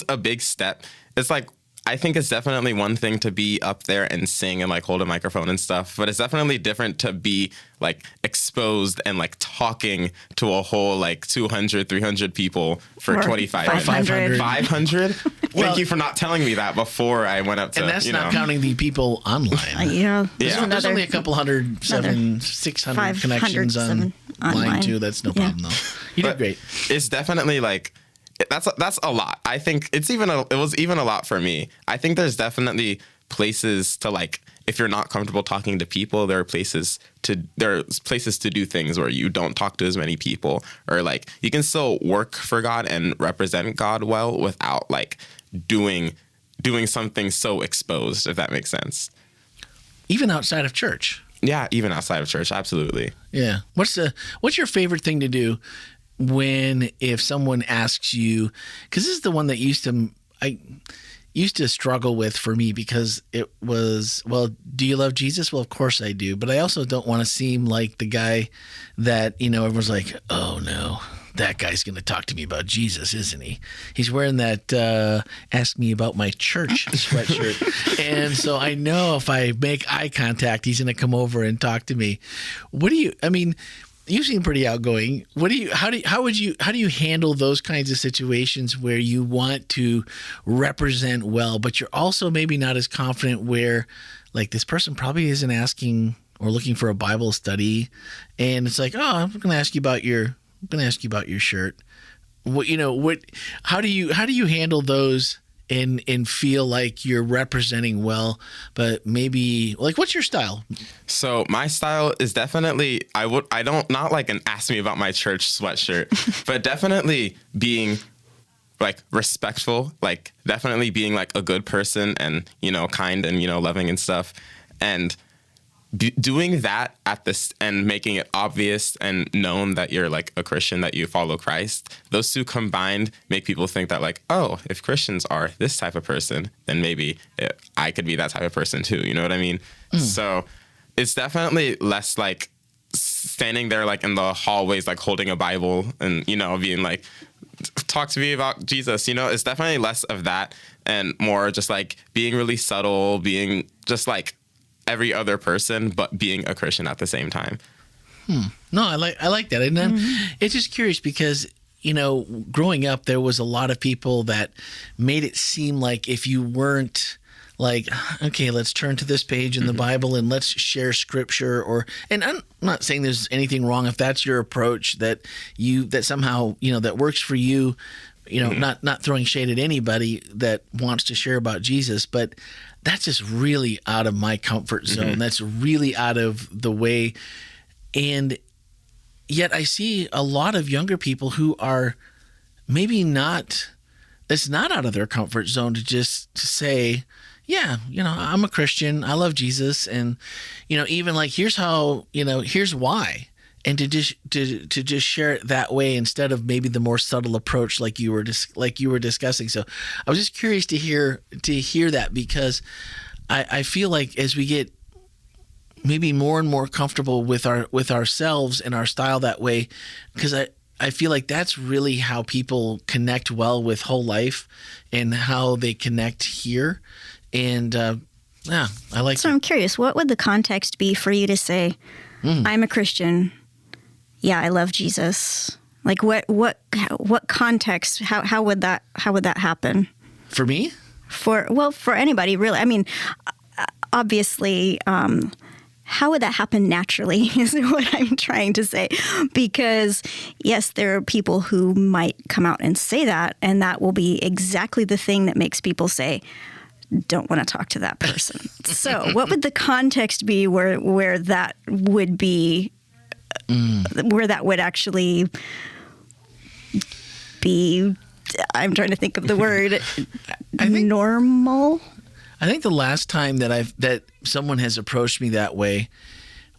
a big step. It's like, I think it's definitely one thing to be up there and sing and like hold a microphone and stuff, but it's definitely different to be like exposed and like talking to a whole like 200, 300 people for 25 minutes. 500? Thank you for not telling me that before I went up to, and that's not counting the people online. Yeah. There's only a couple 600 connections on Mine too. That's no problem though. You did great. It's definitely like that's a lot. I think it was even a lot for me. I think there's definitely places to like, if you're not comfortable talking to people, there are places to do things where you don't talk to as many people, or like you can still work for God and represent God well without like doing something so exposed, if that makes sense. Even outside of church. Yeah, even outside of church, absolutely. Yeah. What's your favorite thing to do if someone asks you, because this is the one that I used to struggle with for me, because it was, well, do you love Jesus? Well, of course I do. But I also don't want to seem like the guy that, everyone's like, oh no, that guy's going to talk to me about Jesus, isn't he? He's wearing that ask me about my church sweatshirt. And so I know if I make eye contact, he's going to come over and talk to me. You seem pretty outgoing. How do you handle those kinds of situations where you want to represent well, but you're also maybe not as confident, where like this person probably isn't asking or looking for a Bible study, and it's like, oh, I'm going to ask you about your shirt. How do you handle those and feel like you're representing well, but maybe like, what's your style? So my style is definitely, not like an ask me about my church sweatshirt, but definitely being like respectful, like definitely being like a good person and, kind and, loving and stuff. And doing that and making it obvious and known that you're like a Christian, that you follow Christ, those two combined make people think that like, oh, if Christians are this type of person, then maybe I could be that type of person too. You know what I mean? So it's definitely less like standing there like in the hallways, like holding a Bible and, being like, talk to me about Jesus. It's definitely less of that and more just like being really subtle, being just like every other person, but being a Christian at the same time. No, I like that. And then it's just curious because, growing up, there was a lot of people that made it seem like if you weren't like, okay, let's turn to this page in the Bible and let's share scripture, and I'm not saying there's anything wrong if that's your approach, that somehow, that works for you, not throwing shade at anybody that wants to share about Jesus, but that's just really out of my comfort zone. That's really out of the way. And yet I see a lot of younger people who are maybe it's not out of their comfort zone to say, yeah, I'm a Christian, I love Jesus. And, even like, here's how, here's why. And to just share it that way instead of maybe the more subtle approach like you were discussing. So I was just curious to hear that, because I feel like as we get maybe more and more comfortable with ourselves and our style that way, because I feel like that's really how people connect well with WholeLife and how they connect here. And I like. So I'm curious, what would the context be for you to say, I'm a Christian? Yeah, I love Jesus. Like what context? How would that happen? For me? For anybody really. I mean, obviously, how would that happen naturally is what I'm trying to say. Because yes, there are people who might come out and say that, and that will be exactly the thing that makes people say, don't want to talk to that person. So what would the context be where that would be, where that would actually be, I'm trying to think of the word, normal? I think the last time that someone has approached me that way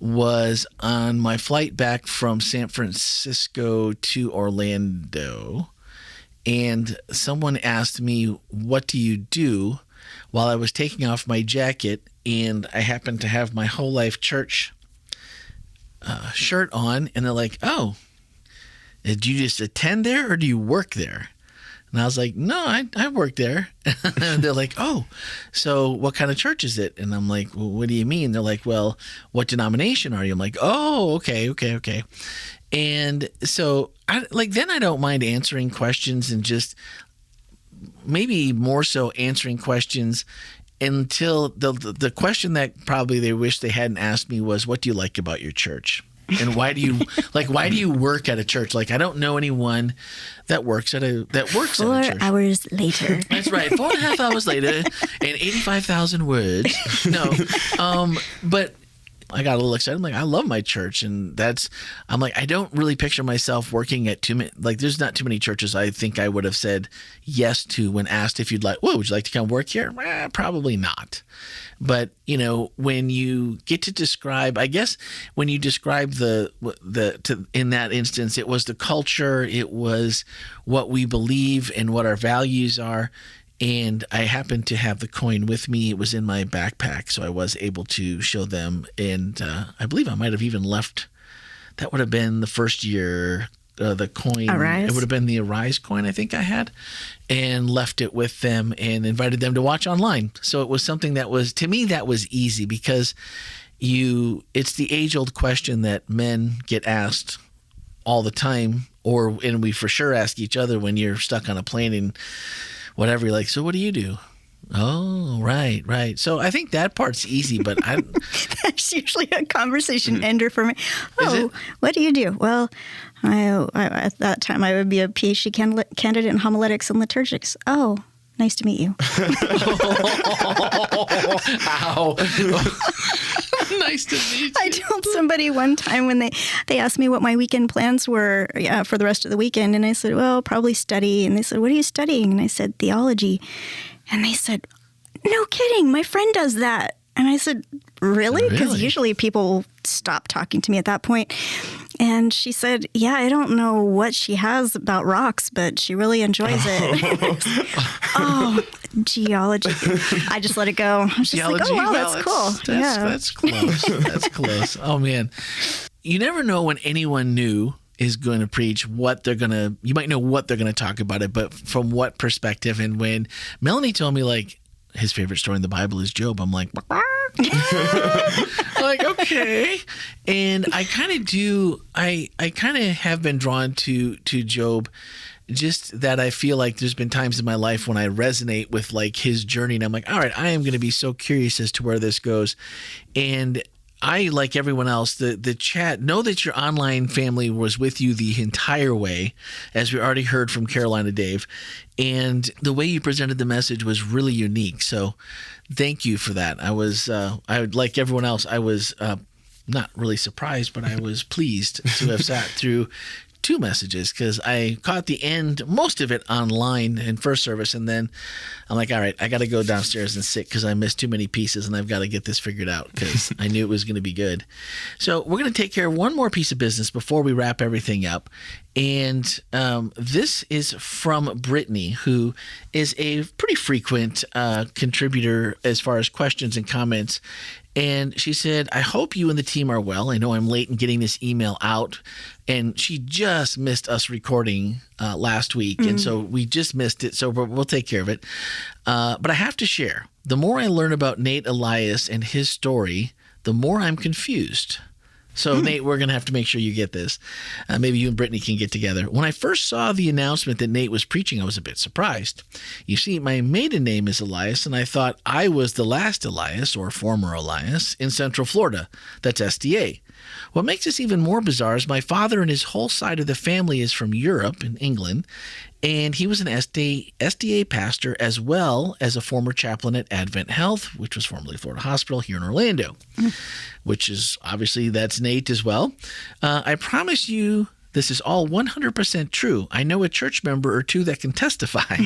was on my flight back from San Francisco to Orlando. And someone asked me, what do you do? While I was taking off my jacket, and I happened to have my WholeLife church shirt on, and they're like, oh, did you just attend there or do you work there? And I was like, no, I work there. And they're like, oh, so what kind of church is it? And I'm like, well, what do you mean? They're like, well, what denomination are you? I'm like, oh, okay. And so then I don't mind answering questions, and just maybe more so answering questions until the question that probably they wish they hadn't asked me was, what do you like about your church? And why do you work at a church? Like, I don't know anyone that works at a church. 4 hours later. That's right. 4.5 hours later and 85,000 words. No. But I got a little excited. I'm like, I love my church. And I'm like, I don't really picture myself working at too many, like, there's not too many churches I think I would have said yes to when asked if would you like to come work here? Probably not. But, when you get to describe, I guess when you describe in that instance, it was the culture, it was what we believe and what our values are. And I happened to have the coin with me. It was in my backpack, so I was able to show them. And I believe I might have even left. That would have been the first year, the coin. Arise. It would have been the Arise coin I think I had, and left it with them and invited them to watch online. So it was something that was, to me, that was easy because it's the age-old question that men get asked all the time, and we for sure ask each other when you're stuck on a plane and whatever, you're like, so what do you do? Oh, right. So I think that part's easy, but that's usually a conversation ender for me. Oh, what do you do? Well, I at that time I would be a PhD candidate in homiletics and liturgics. Oh, nice to meet you. Ow. Nice to meet you. I told somebody one time when they asked me what my weekend plans were for the rest of the weekend, and I said, well, probably study. And they said, what are you studying? And I said, theology. And they said, no kidding, my friend does that. And I said, really? Because usually people stop talking to me at that point. And she said, yeah, I don't know what she has about rocks, but she really enjoys it. Oh, geology. I just let it go. I was just geology, like, oh, wow, that's cool. That's close. That's close. Oh, man. You never know when anyone new is going to preach you might know what they're going to talk about it, but from what perspective. And when Melanie told me, like, his favorite story in the Bible is Job, I'm like, okay. And I kind of have been drawn to Job, just that I feel like there's been times in my life when I resonate with like his journey, and I'm like, all right, I am going to be so curious as to where this goes. And I, like everyone else, the chat, know that your online family was with you the entire way, as we already heard from Carolina Dave. And the way you presented the message was really unique. So thank you for that. Like everyone else, I was not really surprised, but I was pleased to have sat through 2 messages, because I caught the end, most of it online in first service, and then I'm like, all right, I got to go downstairs and sit because I missed too many pieces, and I've got to get this figured out because I knew it was going to be good. So we're going to take care of one more piece of business before we wrap everything up. And this is from Brittany, who is a pretty frequent contributor as far as questions and comments. And she said, I hope you and the team are well. I know I'm late in getting this email out. And she just missed us recording last week. And so we just missed it. So we'll take care of it. But I have to share, the more I learn about Nate Elias and his story, the more I'm confused. So, Nate, we're going to have to make sure you get this. Maybe you and Brittany can get together. When I first saw the announcement that Nate was preaching, I was a bit surprised. You see, my maiden name is Elias, and I thought I was the last Elias, or former Elias, in Central Florida. That's SDA. What makes this even more bizarre is my father and his whole side of the family is from Europe and England, and he was an SDA pastor as well as a former chaplain at Advent Health, which was formerly Florida Hospital here in Orlando, which is obviously that's Nate as well. I promise you this is all 100% true. I know a church member or two that can testify.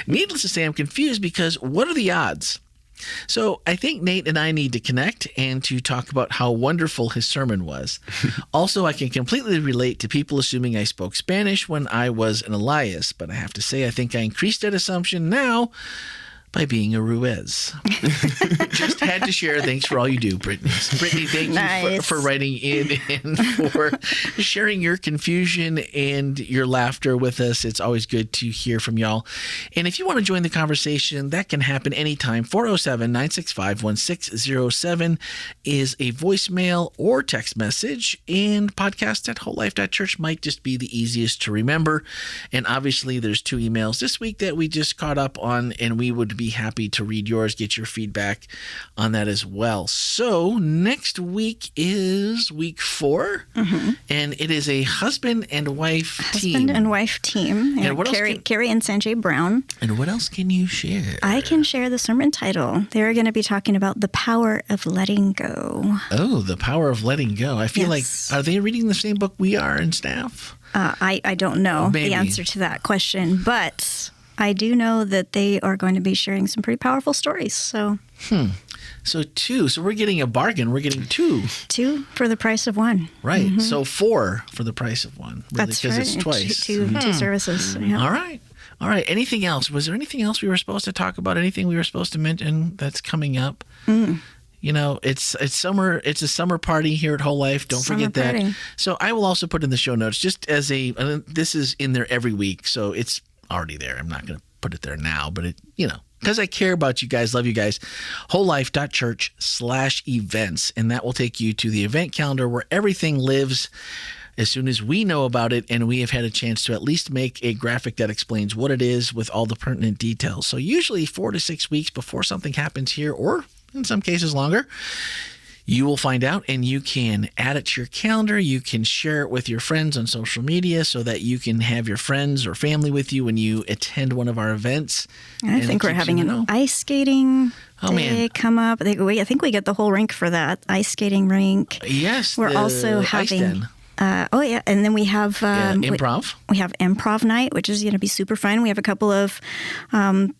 Needless to say, I'm confused because what are the odds? So I think Nate and I need to connect and to talk about how wonderful his sermon was. Also, I can completely relate to people assuming I spoke Spanish when I was an Elias, but I have to say I think I increased that assumption now by being a Ruiz. Just had to share. Thanks for all you do, Brittany. Brittany, thank you for writing in and for sharing your confusion and your laughter with us. It's always good to hear from y'all. And if you want to join the conversation, that can happen anytime. 407-965-1607 is a voicemail or text message, and podcast@WholeLife.church might just be the easiest to remember. And obviously, there's 2 emails this week that we just caught up on, and we would be be happy to read yours, get your feedback on that as well. So next week is week 4, and it is a husband and wife team. Husband and wife team. And what else Kerri and Sanjay Brown. And what else can you share? I can share the sermon title. They're going to be talking about the power of letting go. Oh, the power of letting go. I feel Yes. like, are they reading the same book we are in staff? I don't know Maybe. the answer to that question, but I do know that they are going to be sharing some pretty powerful stories. So So 2. So we're getting a bargain. We're getting 2. 2 for the price of 1. Right. So 4 for the price of 1. Really, That's because right. it's twice. Two services. Yeah. All right. All right. Anything else? Was there anything else we were supposed to talk about? Anything we were supposed to mention that's coming up? You know, it's summer. It's a summer party here at WholeLife. Don't Summer forget that. party. So I will also put in the show notes just as this is in there every week. So it's already there. I'm not going to put it there now, but because I care about you guys, love you guys, wholelife.church/events. And that will take you to the event calendar where everything lives as soon as we know about it, and we have had a chance to at least make a graphic that explains what it is with all the pertinent details. So usually 4 to 6 weeks before something happens here, or in some cases longer, you will find out, and you can add it to your calendar. You can share it with your friends on social media so that you can have your friends or family with you when you attend one of our events. I think we're having an ice skating day come up. I think we get the whole rink for that ice skating rink. Yes, We're the also ice having. den. And then we have improv. We have improv night, which is going to be super fun. We have a couple of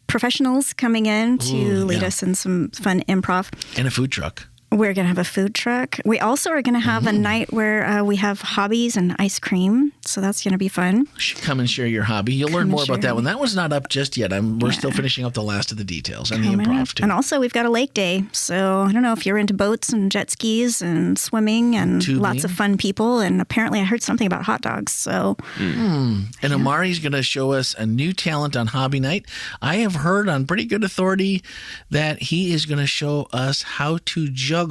professionals coming in to lead us in some fun improv. And a food truck. We're going to have a food truck. We also are going to have a night where we have hobbies and ice cream. So that's going to be fun. Come and share your hobby. You'll learn more about that one. That one's not up just yet. We're still finishing up the last of the details and the improv too. And also we've got a lake day. So I don't know if you're into boats and jet skis and swimming and Tubing. lots of fun people. And apparently I heard something about hot dogs. So And Omari's going to show us a new talent on Hobby Night. I have heard on pretty good authority that he is going to show us how to juggle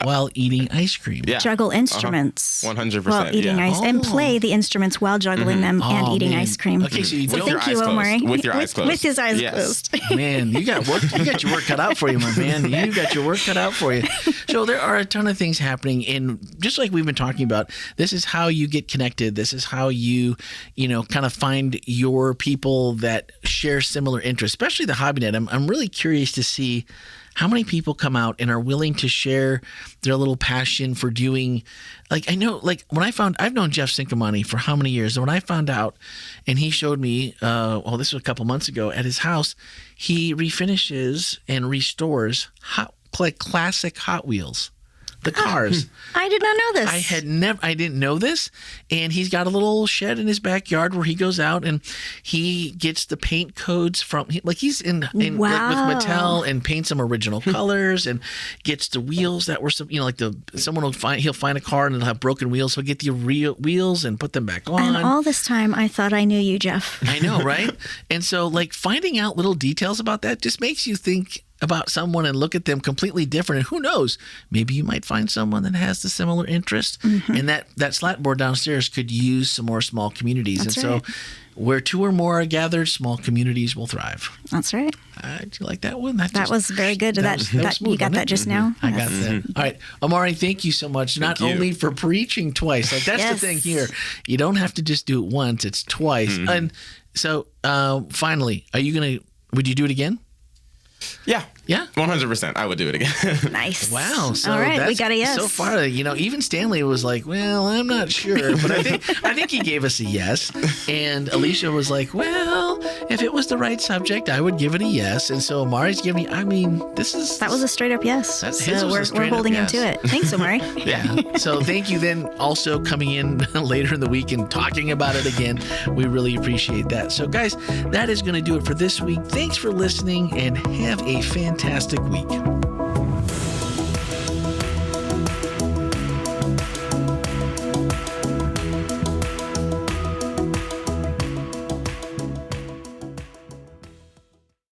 while eating ice cream. Yeah. juggle instruments 100%, while eating yeah. ice and play the instruments while juggling them and eating man. ice cream. Okay, so you So don't- thank you, With your eyes Omari. closed. With your eyes closed. With his eyes Yes. closed. Man, you got your work cut out for you, my man. You got your work cut out for you. So there are a ton of things happening, and just like we've been talking about, this is how you get connected. This is how you kind of find your people that share similar interests, especially the Hobby Night. I'm really curious to see how many people come out and are willing to share their little passion for doing, I know, when I've known Jeff Sincomani for how many years, and when I found out, and he showed me, this was a couple months ago at his house, he refinishes and restores classic Hot Wheels. The cars. I did not know this. I didn't know this. And he's got a little shed in his backyard where he goes out and he gets the paint codes from, he's in with Mattel and paints some original colors and gets the wheels that were he'll find a car and it'll have broken wheels. He'll get the real wheels and put them back on. And all this time, I thought I knew you, Jeff. I know, right? And so finding out little details about that just makes you think about someone and look at them completely different. And who knows, maybe you might find someone that has the similar interest. And that slat board downstairs could use some more small communities. That's and right. So where 2 or more are gathered, small communities will thrive. That's right. Do you like that one? That was very good. That was smooth, You got wasn't that it? just now? I got that. All right. Omari, thank you so much. Not you. only for preaching twice. That's Yes. the thing here. You don't have to just do it once. It's twice. And so finally, would you do it again? Yeah. Yeah? 100%. I would do it again. Nice. Wow. So all right, we that's- got a yes. So far, even Stanley was like, well, I'm not sure. But I think he gave us a yes. And Alicia was like, well, if it was the right subject, I would give it a yes. And so Omari's giving me, That was a straight up yes. his was a We're straight up holding yes. him to it. Thanks, Omari. Yeah. So thank you then also coming in later in the week and talking about it again. We really appreciate that. So guys, that is going to do it for this week. Thanks for listening and have a fantastic week.